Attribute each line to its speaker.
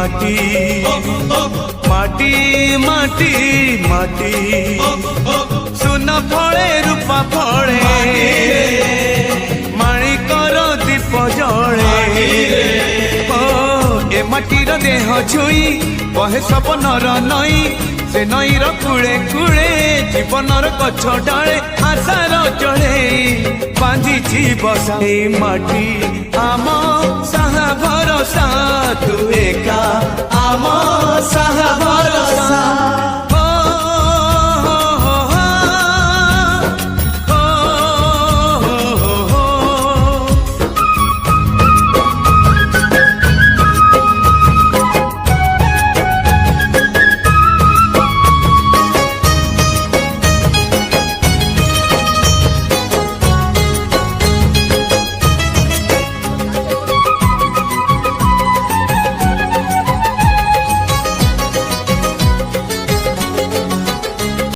Speaker 1: माटी माटी माटी माटी सुन फले रूपा फले माणिकर दीप जले ए माटीर देह छुई बहे सपनर नई से नईर कूले कूले जीवनर गछ डाले आशार चढ़े बांधी बसा माटी आम साहा भरसा तू एका